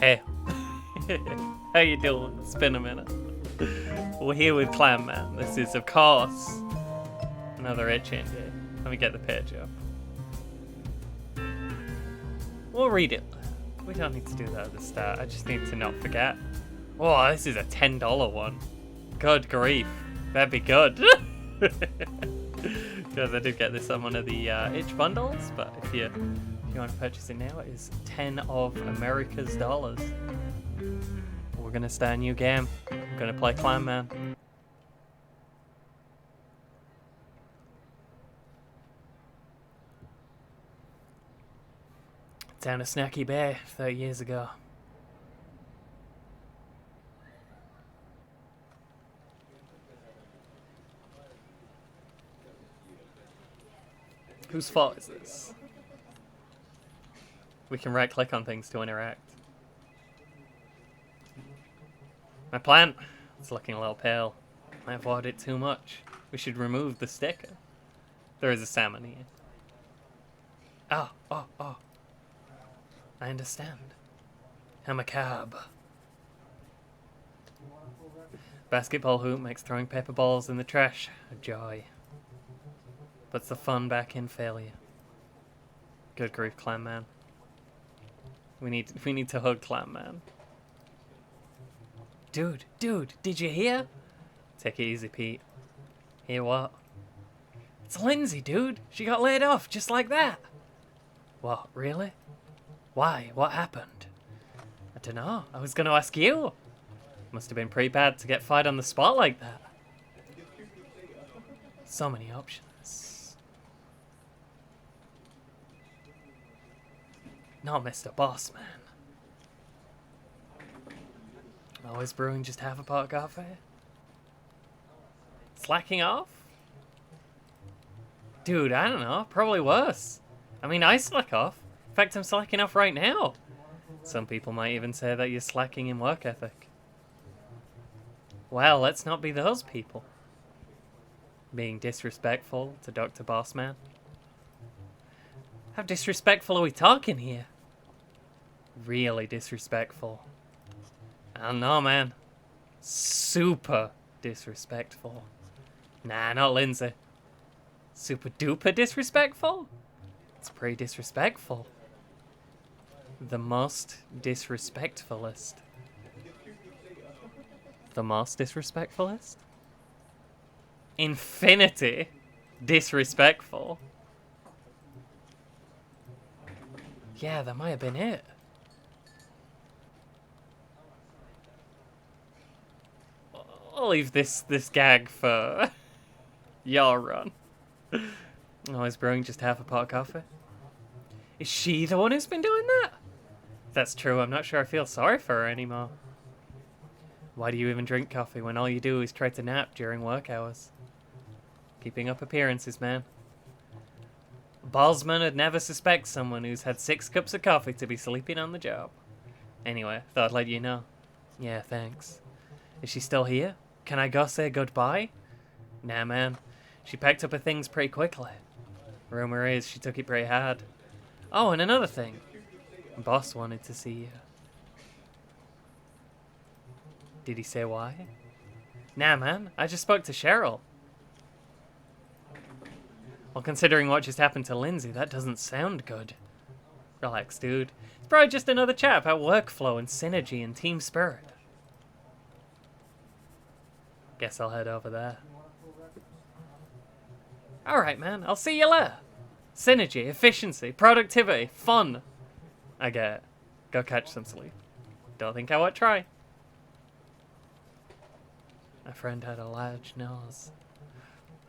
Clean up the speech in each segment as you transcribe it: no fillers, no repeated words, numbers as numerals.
Hey. How you doing? It's been a minute. We're here with Clam, man. This is, of course, another itch-in here. Let me get the page up. We'll read it. We don't need to do that at the start. I just need to not forget. Oh, this is a $10 one. Good grief. That'd be good. Because I did get this on one of the itch bundles, but if you want to purchase it now, it is 10 of America's dollars. We're gonna start a new game. We're gonna play Clam, man. Down to Snacky Bay 30 years ago. Whose fault is this? We can right click on things to interact. My plant. It's looking a little pale. I've watered it too much. We should remove the sticker. There is a salmon here. Oh. I understand. How macabre. Basketball hoop makes throwing paper balls in the trash a joy. Puts the fun back in failure. Good grief, Clam man. We need to hug Clam man. Dude, did you hear? Take it easy, Pete. Hear what? It's Lindsay, dude. She got laid off just like that. What, really? Why? What happened? I don't know. I was going to ask you. Must have been pretty bad to get fired on the spot like that. So many options. No, Mr. Boss Man. Always brewing just half a pot of coffee? Slacking off? Dude, I don't know. Probably worse. I mean, I slack off. In fact, I'm slacking off right now. Some people might even say that you're slacking in work ethic. Well, let's not be those people. Being disrespectful to Dr. Bossman. How disrespectful are we talking here? Really disrespectful. I don't know, man. Super disrespectful. Nah, not Lindsay. Super duper disrespectful? It's pretty disrespectful. The most disrespectfulest. The most disrespectfulest? Infinity disrespectful. Yeah, that might have been it. I'll leave this gag for your run. Oh, is brewing just half a pot of coffee? Is she the one who's been doing that? If that's true, I'm not sure I feel sorry for her anymore. Why do you even drink coffee when all you do is try to nap during work hours? Keeping up appearances, man. Ballsman would never suspect someone who's had 6 cups of coffee to be sleeping on the job. Anyway, thought I'd let you know. Yeah, thanks. Is she still here? Can I go say goodbye? Nah, man. She packed up her things pretty quickly. Rumor is she took it pretty hard. Oh, and another thing. Boss wanted to see you. Did he say why? Nah, man. I just spoke to Cheryl. Well, considering what just happened to Lindsay, that doesn't sound good. Relax, dude. It's probably just another chat about workflow and synergy and team spirit. Guess I'll head over there. Alright, man. I'll see you later. Synergy, efficiency, productivity, fun. I get it. Go catch some sleep. Don't think I won't try. My friend had a large nose.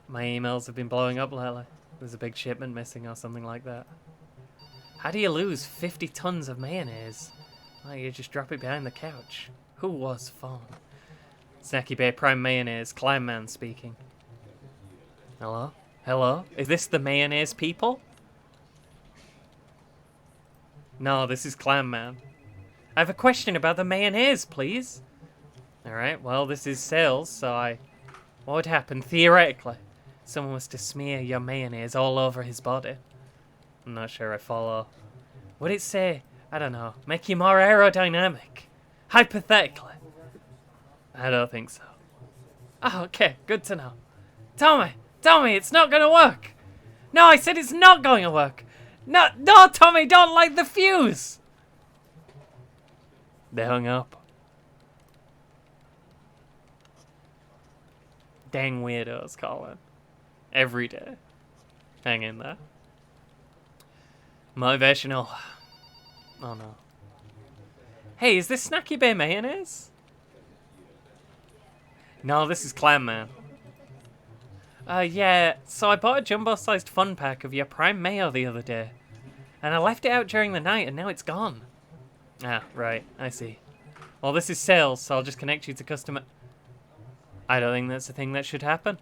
My emails have been blowing up lately. There's a big shipment missing or something like that. How do you lose 50 tons of mayonnaise? Oh, you just drop it behind the couch. Who was phone? Snacky Bay Prime Mayonnaise, Clam Man speaking. Hello? Hello? Is this the mayonnaise people? No, this is Clam Man. I have a question about the mayonnaise, please. Alright, well, this is sales, so what would happen, theoretically? Someone was to smear your mayonnaise all over his body. I'm not sure I follow. Would it say I don't know, make you more aerodynamic. Hypothetically. I don't think so. Oh, okay, good to know. Tommy, it's not gonna work. No, I said it's not going to work. No, Tommy, don't light the fuse. They hung up. Dang weirdos, Colin. Every day. Hang in there. Motivational. Oh no. Hey, is this Snacky Bay mayonnaise? No, this is Clam, man. Yeah, so I bought a jumbo-sized fun pack of your Prime Mayo the other day. And I left it out during the night and now it's gone. Ah, right, I see. Well, this is sales, so I'll just connect you to customer... I don't think that's a thing that should happen.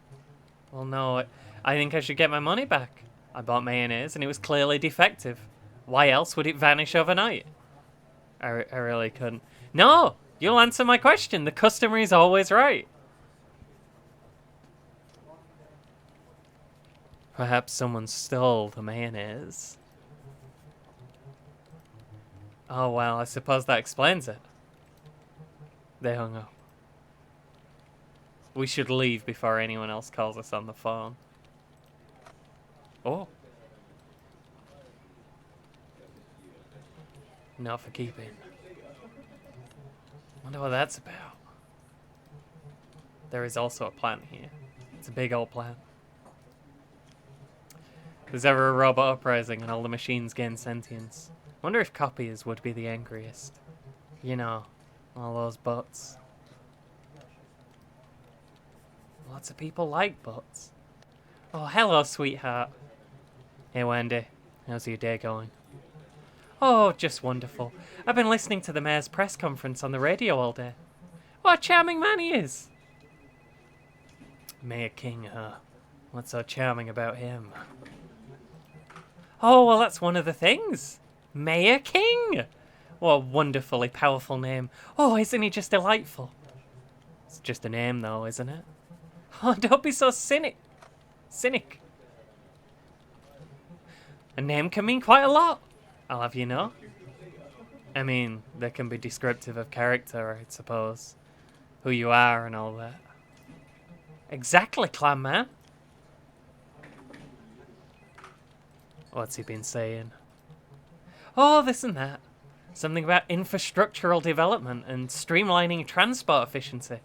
Well, no, I think I should get my money back. I bought mayonnaise and it was clearly defective. Why else would it vanish overnight? I really couldn't. No! You'll answer my question. The customer is always right. Perhaps someone stole the mayonnaise. Oh, well, I suppose that explains it. They hung up. We should leave before anyone else calls us on the phone. Oh. Not for keeping. Wonder what that's about. There is also a plant here. It's a big old plant. If there's ever a robot uprising and all the machines gain sentience. Wonder if copiers would be the angriest. You know, all those bots. Lots of people like bots. Oh, hello, sweetheart. Hey, Wendy. How's your day going? Oh, just wonderful. I've been listening to the mayor's press conference on the radio all day. What a charming man he is. Mayor King, huh? What's so charming about him? Oh, well, that's one of the things. Mayor King. What a wonderfully powerful name. Oh, isn't he just delightful? It's just a name, though, isn't it? Oh, don't be so cynic. A name can mean quite a lot, I'll have you know. I mean, they can be descriptive of character, I suppose. Who you are and all that. Exactly, Clam Man. What's he been saying? Oh, this and that. Something about infrastructural development and streamlining transport efficiency.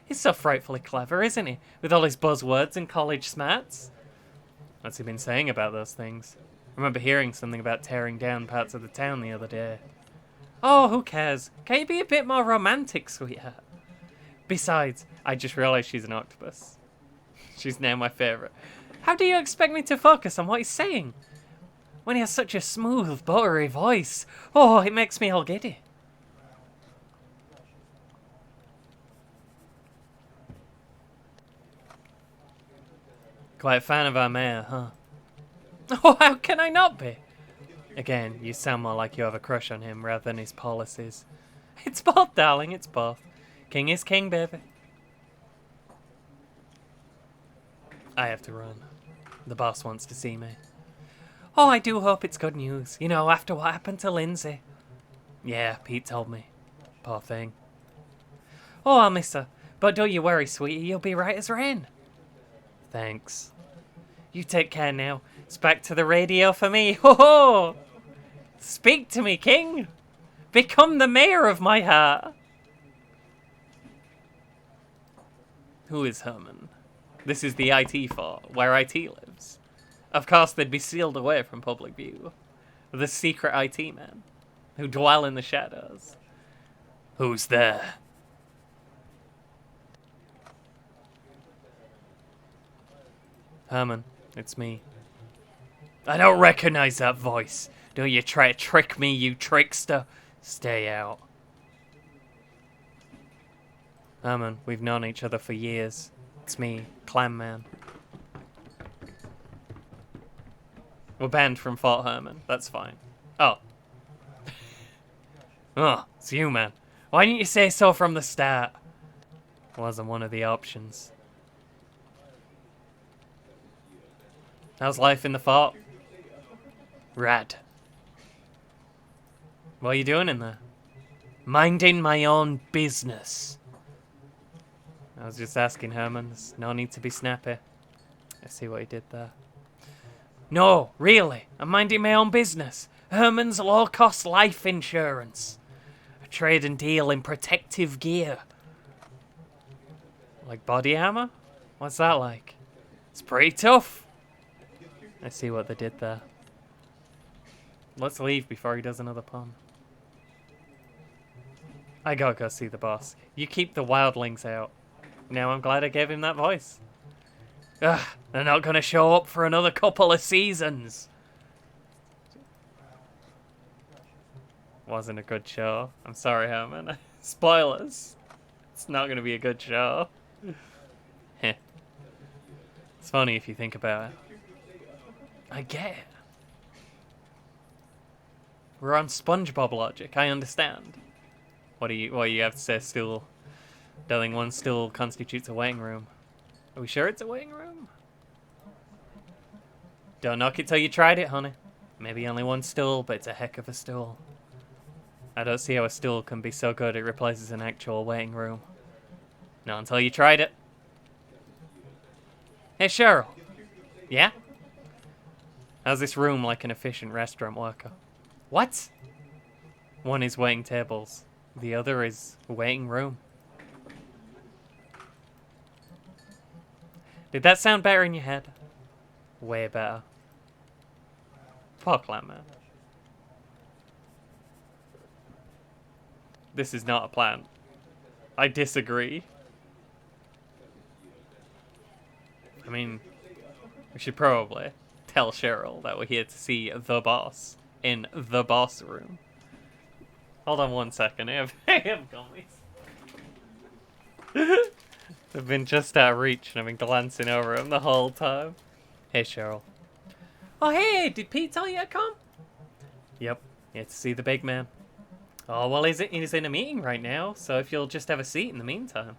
He's so frightfully clever, isn't he? With all his buzzwords and college smarts. What's he been saying about those things? I remember hearing something about tearing down parts of the town the other day. Oh, who cares? Can you be a bit more romantic, sweetheart? Besides, I just realised she's an octopus. She's now my favourite. How do you expect me to focus on what he's saying? When he has such a smooth, buttery voice. Oh, it makes me all giddy. Quite a fan of our mayor, huh? Oh, how can I not be? Again, you sound more like you have a crush on him rather than his policies. It's both, darling, it's both. King is king, baby. I have to run. The boss wants to see me. Oh, I do hope it's good news. You know, after what happened to Lindsay. Yeah, Pete told me. Poor thing. Oh, I'll miss her. But don't you worry, sweetie. You'll be right as rain. Thanks. You take care now. It's back to the radio for me. Ho ho! Speak to me, King. Become the mayor of my heart. Who is Herman? This is the IT fort, where IT lives. Of course, they'd be sealed away from public view. The secret IT men, who dwell in the shadows. Who's there? Herman, it's me. I don't recognize that voice. Don't you try to trick me, you trickster. Stay out. Herman, we've known each other for years. It's me, Clam Man. We're banned from Fort Herman. That's fine. Oh. Oh, it's you, man. Why didn't you say so from the start? Wasn't one of the options. How's life in the fort? Rad. What are you doing in there? Minding my own business. I was just asking Herman. There's no need to be snappy. I see what he did there. No, really. I'm minding my own business. Herman's low-cost life insurance. I trade and deal in protective gear. Like body armor? What's that like? It's pretty tough. I see what they did there. Let's leave before he does another pun. I gotta go see the boss. You keep the wildlings out. Now I'm glad I gave him that voice. Ugh, they're not gonna show up for another couple of seasons. Wasn't a good show. I'm sorry, Herman. Spoilers. It's not gonna be a good show. Heh. It's funny if you think about it. I get it. We're on SpongeBob logic. I understand. What do you have to say? Stool. Darling, one stool constitutes a waiting room. Are we sure it's a waiting room? Don't knock it till you tried it, honey. Maybe only one stool, but it's a heck of a stool. I don't see how a stool can be so good it replaces an actual waiting room. Not until you tried it. Hey, Cheryl. Yeah? How's this room like an efficient restaurant worker? What? One is waiting tables. The other is waiting room. Did that sound better in your head? Way better. Poor Clam, man. This is not a plan. I disagree. I mean, we should probably tell Cheryl that we're here to see the boss in the boss room. Hold on 1 second. I have gummies. They've been just out of reach and I've been glancing over them the whole time. Hey, Cheryl. Oh, hey, did Pete tell you to come? Yep, here to see the big man. Oh, well, he's in a meeting right now, so if you'll just have a seat in the meantime.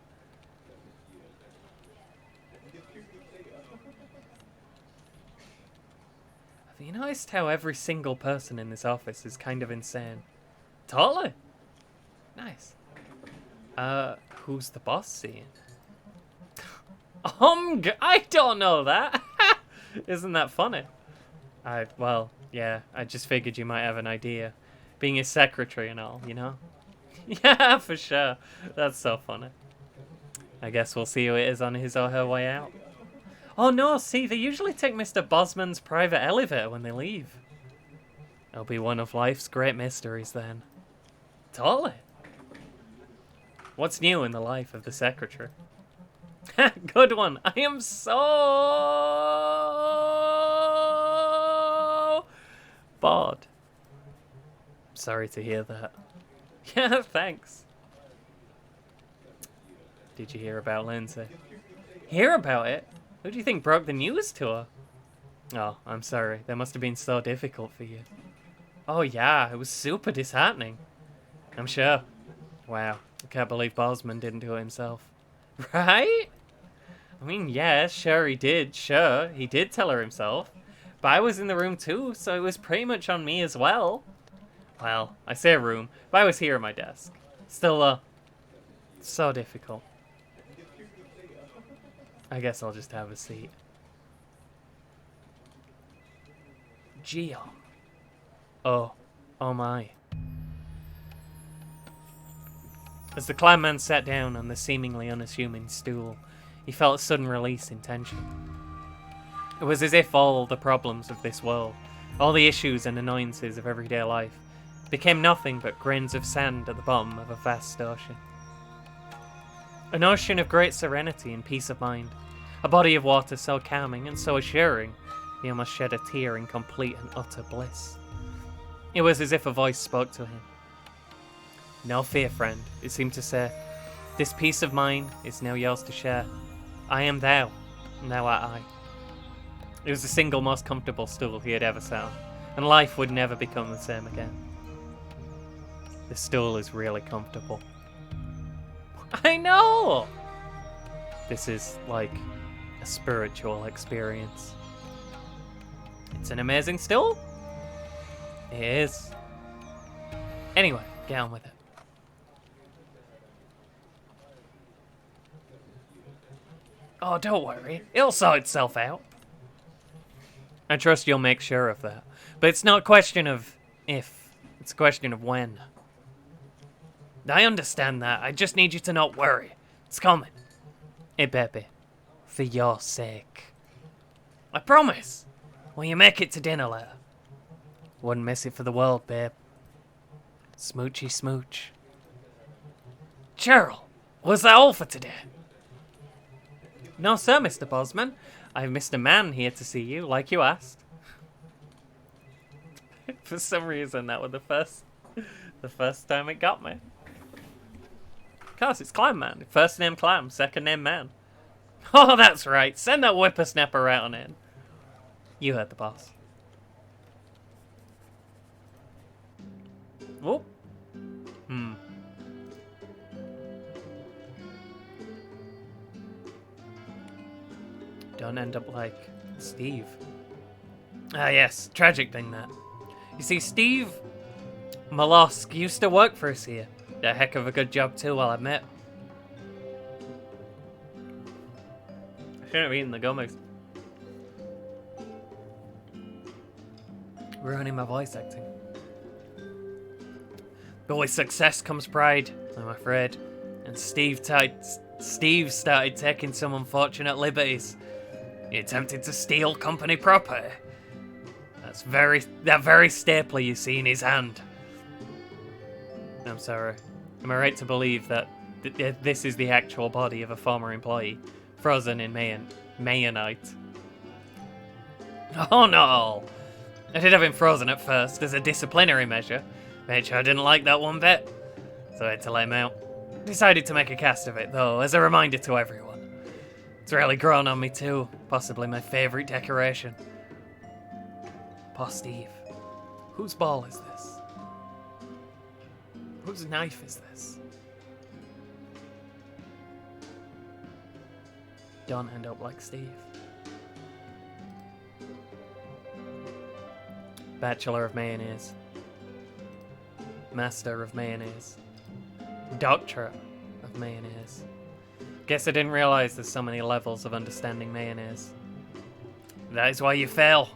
Have you noticed how every single person in this office is kind of insane? Totally. Nice. Who's the boss seeing? I don't know that. Isn't that funny? Well, yeah, I just figured you might have an idea. Being his secretary and all, you know? Yeah, for sure. That's so funny. I guess we'll see who it is on his or her way out. Oh no, see, they usually take Mr. Bosman's private elevator when they leave. It'll be one of life's great mysteries then. Totally. What's new in the life of the secretary? Good one. I am so bored. Sorry to hear that. Yeah, thanks. Did you hear about Lindsay? Hear about it? Who do you think broke the news to her? Oh, I'm sorry. That must have been so difficult for you. Oh yeah, it was super disheartening. I'm sure. Wow, I can't believe Bosman didn't do it himself. Right? I mean, yeah, sure he did. Sure, he did tell her himself. But I was in the room too, so it was pretty much on me as well. Well, I say room, but I was here at my desk. Still, so difficult. I guess I'll just have a seat. Geo. Oh my. As the Clam man sat down on the seemingly unassuming stool, he felt a sudden release in tension. It was as if all the problems of this world, all the issues and annoyances of everyday life, became nothing but grains of sand at the bottom of a vast ocean. An ocean of great serenity and peace of mind. A body of water so calming and so assuring, he almost shed a tear in complete and utter bliss. It was as if a voice spoke to him. No fear, friend, it seemed to say. This peace of mind is now yours to share. I am thou, and thou art I. It was the single most comfortable stool he had ever sat on, and life would never become the same again. The stool is really comfortable. I know! This is like a spiritual experience. It's an amazing stool. It is. Anyway, get on with it. Oh, don't worry. It'll sort itself out. I trust you'll make sure of that. But it's not a question of if. It's a question of when. I understand that. I just need you to not worry. It's coming. Hey, baby. For your sake. I promise. Will you make it to dinner later? Wouldn't miss it for the world, babe. Smoochy smooch. Cheryl, was that all for today? No, sir, Mr. Bosman. I've Mr. Man here to see you, like you asked. For some reason, that was the first time it got me. Of course, it's Clam Man. First name Clam, second name Man. Oh, that's right. Send that whippersnapper out on in. You heard the boss. Oh. Don't end up like Steve. Ah, yes. Tragic thing, that. You see, Steve Mollusk used to work for us here. Did a heck of a good job, too, I'll admit. I shouldn't have eaten the gummies. Ruining my voice acting. But with success comes pride, I'm afraid. And Steve started taking some unfortunate liberties. He attempted to steal company property. That very stapler you see in his hand. I'm sorry. Am I right to believe that this is the actual body of a former employee, frozen in mayonite? Oh no! I did have him frozen at first as a disciplinary measure. Made sure I didn't like that one bit, so I had to let him out. Decided to make a cast of it, though, as a reminder to everyone. It's really grown on me too, possibly my favourite decoration. Poor Steve. Whose ball is this? Whose knife is this? Don't end up like Steve. Bachelor of Mayonnaise. Master of Mayonnaise. Doctorate of Mayonnaise. Guess I didn't realize there's so many levels of understanding mayonnaise. That is why you fail.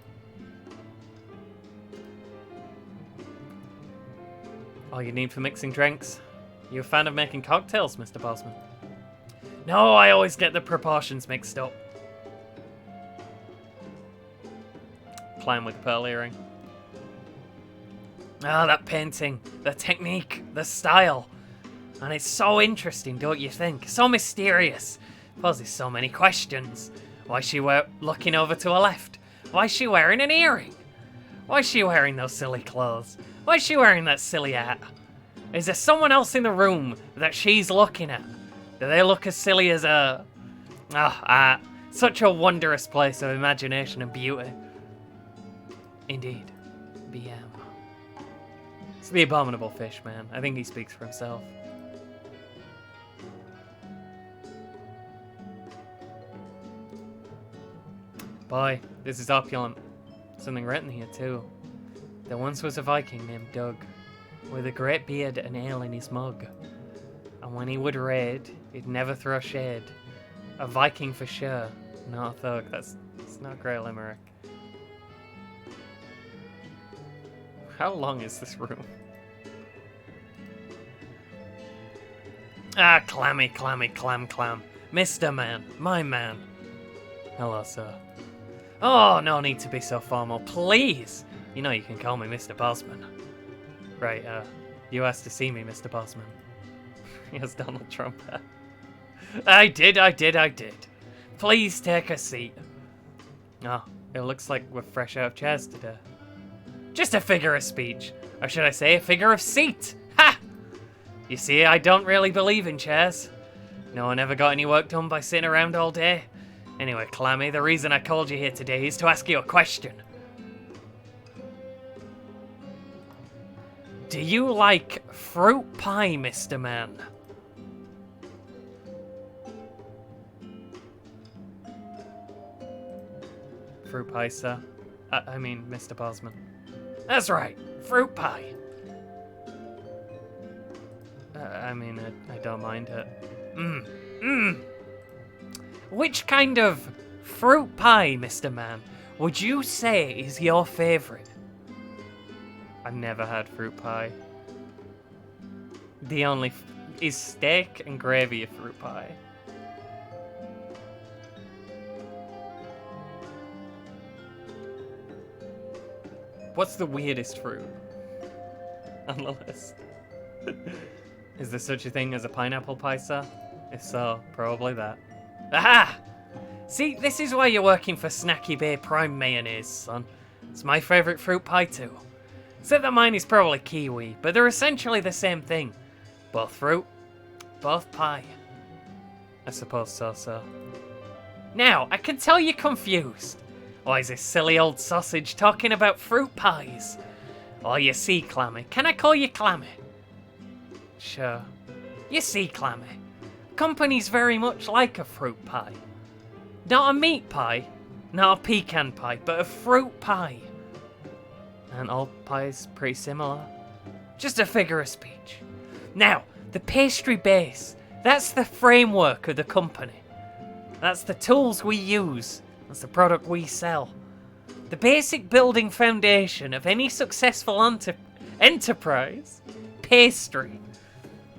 All you need for mixing drinks? You a fan of making cocktails, Mr. Bosman? No, I always get the proportions mixed up. Clam with the pearl earring. Ah, that painting, the technique, the style. And it's so interesting, don't you think? So mysterious. Poses so many questions. Why is she looking over to her left? Why is she wearing an earring? Why is she wearing those silly clothes? Why is she wearing that silly hat? Is there someone else in the room that she's looking at? Do they look as silly as her? Such a wondrous place of imagination and beauty. Indeed. BM. It's the abominable fish, man. I think he speaks for himself. Boy, this is opulent. Something written here, too. There once was a Viking named Doug, with a great beard and ale in his mug. And when he would raid, he'd never throw shade. A Viking for sure, not a thug. It's not a great limerick. How long is this room? Ah, clammy, clammy, clam, clam. Mr. Man, my man. Hello, sir. Oh, no need to be so formal, please. You know you can call me Mr. Bosman. Right, you asked to see me, Mr. Bosman. Yes, Donald Trump. I did. Please take a seat. Oh, it looks like we're fresh out of chairs today. Just a figure of speech. Or should I say a figure of seat? Ha! You see, I don't really believe in chairs. No one ever got any work done by sitting around all day. Anyway, Clammy, the reason I called you here today is to ask you a question. Do you like fruit pie, Mr. Man? Fruit pie, sir. I mean, Mr. Bosman. That's right, fruit pie. I mean, I don't mind it. Which kind of fruit pie, Mr. Man, would you say is your favourite? I've never had fruit pie. The only... is steak and gravy a fruit pie? What's the weirdest fruit on the list? Is there such a thing as a pineapple pie, sir? If so, probably that. Aha! See, this is why you're working for Snacky Bay Prime Mayonnaise, son. It's my favourite fruit pie too. Except that mine is probably kiwi, but they're essentially the same thing. Both fruit, both pie. I suppose so, sir. Now, I can tell you're confused. Why is this silly old sausage talking about fruit pies? Oh, you see, Clammy. Can I call you Clammy? Sure. You see, Clammy. Company's very much like a fruit pie. Not a meat pie, not a pecan pie, but a fruit pie. And all pies pretty similar. Just a figure of speech. Now, the pastry base, that's the framework of the company. That's the tools we use. That's the product we sell. The basic building foundation of any successful enterprise, pastry.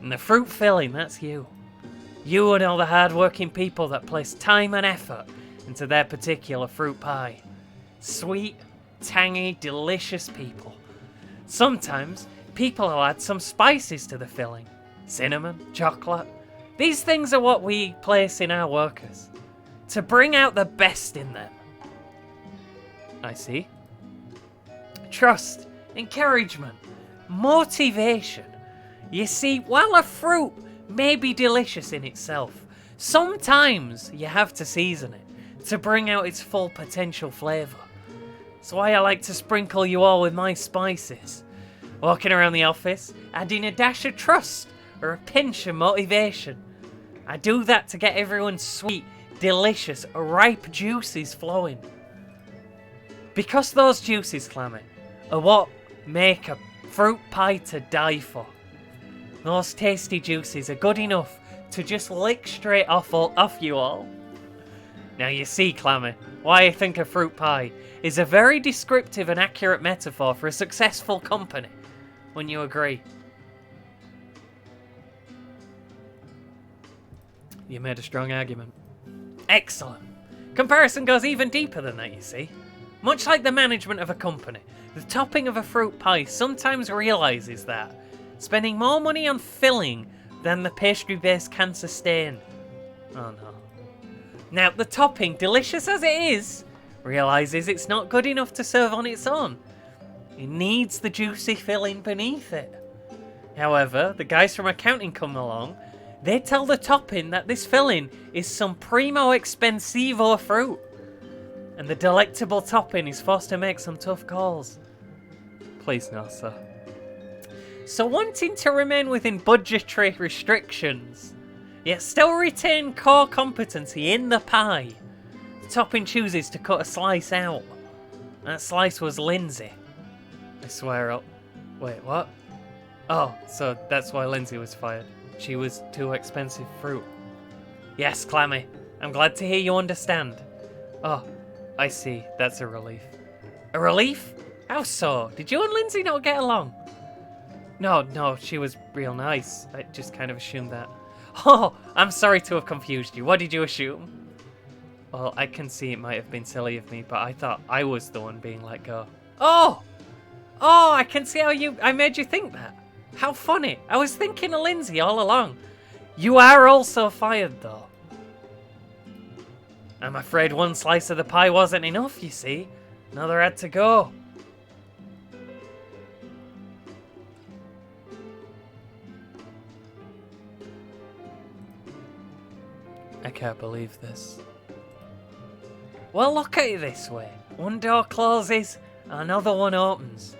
And the fruit filling, that's you. You and all the hard-working people that place time and effort into their particular fruit pie. Sweet, tangy, delicious people. Sometimes, people will add some spices to the filling. Cinnamon, chocolate. These things are what we place in our workers. To bring out the best in them. I see. Trust, encouragement, motivation. You see, while a fruit may be delicious in itself, sometimes you have to season it to bring out its full potential flavour. That's why I like to sprinkle you all with my spices. Walking around the office, adding a dash of trust or a pinch of motivation. I do that to get everyone's sweet, delicious, ripe juices flowing. Because those juices, Clammy, are what make a fruit pie to die for. Those tasty juices are good enough to just lick straight off you all. Now you see, Clammy, why I think a fruit pie is a very descriptive and accurate metaphor for a successful company. When you agree. You made a strong argument. Excellent. Comparison goes even deeper than that, you see. Much like the management of a company, the topping of a fruit pie sometimes realises that spending more money on filling than the pastry base can sustain. Oh no. Now, the topping, delicious as it is, realises it's not good enough to serve on its own. It needs the juicy filling beneath it. However, the guys from accounting come along. They tell the topping that this filling is some primo expensivo fruit. And the delectable topping is forced to make some tough calls. Please no, sir. So wanting to remain within budgetary restrictions, yet still retain core competency in the pie, the topping chooses to cut a slice out. That slice was Lindsay. I swear up. Wait, what? Oh, so that's why Lindsay was fired. She was too expensive fruit. Yes, Clammy. I'm glad to hear you understand. Oh, I see. That's a relief. A relief? How so? Did you and Lindsay not get along? No, she was real nice. I just kind of assumed that. Oh, I'm sorry to have confused you. What did you assume? Well, I can see it might have been silly of me, but I thought I was the one being let go. Oh, I can see how I made you think that. How funny. I was thinking of Lindsay all along. You are also fired, though. I'm afraid one slice of the pie wasn't enough, you see. Another had to go. I can't believe this. Well, look at it this way. One door closes, another one opens.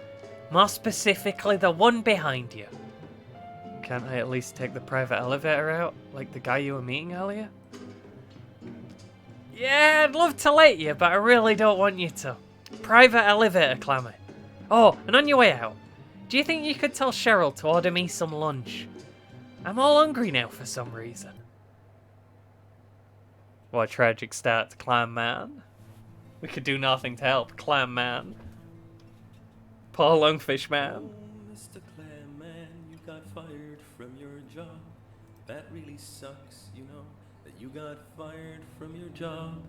More specifically, the one behind you. Can't I at least take the private elevator out, like the guy you were meeting earlier? Yeah, I'd love to let you, but I really don't want you to. Private elevator, Clammy. Oh, and on your way out, do you think you could tell Cheryl to order me some lunch? I'm all hungry now for some reason. What a tragic start to Clam Man. We could do nothing to help Clam Man. Poor Lungfish Man. Oh, Mr. Clam Man, you got fired from your job. That really sucks, you know, that you got fired from your job.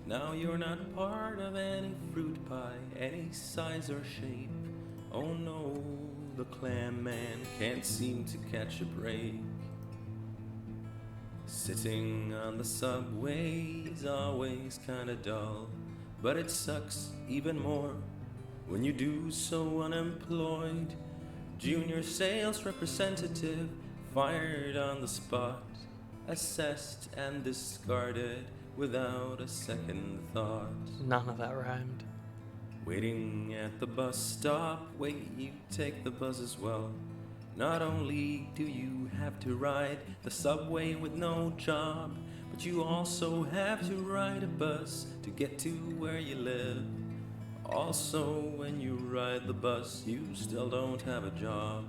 Now you're not part of any fruit pie, any size or shape. Oh no, the Clam Man can't seem to catch a break. Sitting on the subway is always kinda dull, but it sucks even more when you do so unemployed. Junior sales representative fired on the spot, assessed and discarded without a second thought. None of that rhymed. Waiting at the bus stop, wait, you take the bus as well. Not only do you have to ride the subway with no job, but you also have to ride a bus to get to where you live. Also, when you ride the bus, you still don't have a job.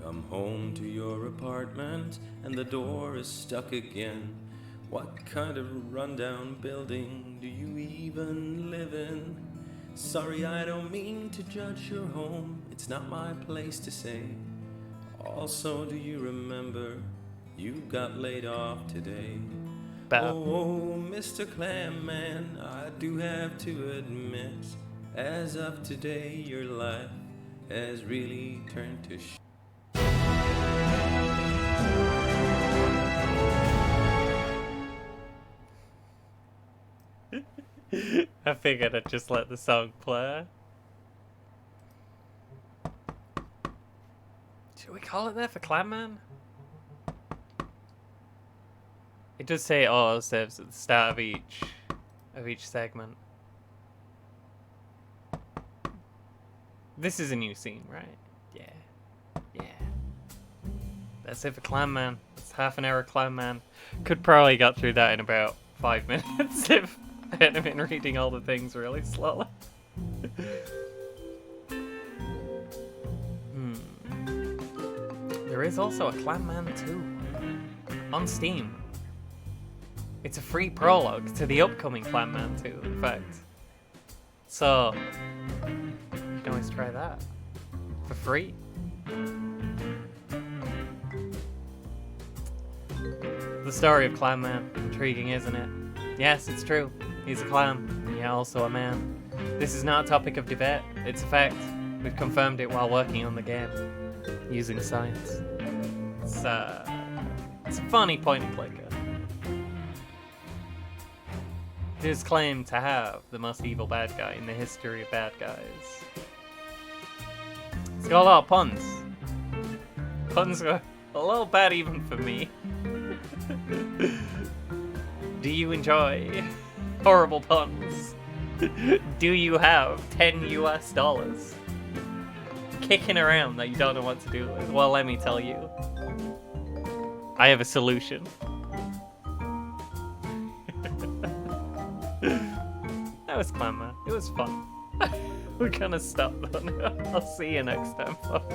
Come home to your apartment and the door is stuck again. What kind of rundown building do you even live in? Sorry, I don't mean to judge your home, it's not my place to say. Also, do you remember you got laid off today? Oh, Mr. Clam Man, I do have to admit, as of today, your life has really turned to shit. I figured I'd just let the song play. Should we call it there for Clam Man? It does say auto saves at the start of each segment. This is a new scene, right? Yeah. That's it for Clam Man. It's half an hour Clam Man. Could probably got through that in about 5 minutes if I hadn't been reading all the things really slowly. There is also a Clam Man 2 on Steam. It's a free prologue to the upcoming Clam Man 2, in fact. So, you can always try that for free. The story of Clam Man, intriguing, isn't it? Yes, it's true. He's a clam, and yet also a man. This is not a topic of debate, it's a fact. We've confirmed it while working on the game, using science. It's a funny point and clicker. It is claimed to have the most evil bad guy in the history of bad guys. It's got a lot of puns. Puns are a little bad even for me. Do you enjoy horrible puns? Do you have $10 US kicking around that you don't know what to do with? Well, let me tell you. I have a solution. That was Clam Man. It was fun. We're gonna stop though now. I'll see you next time, folks.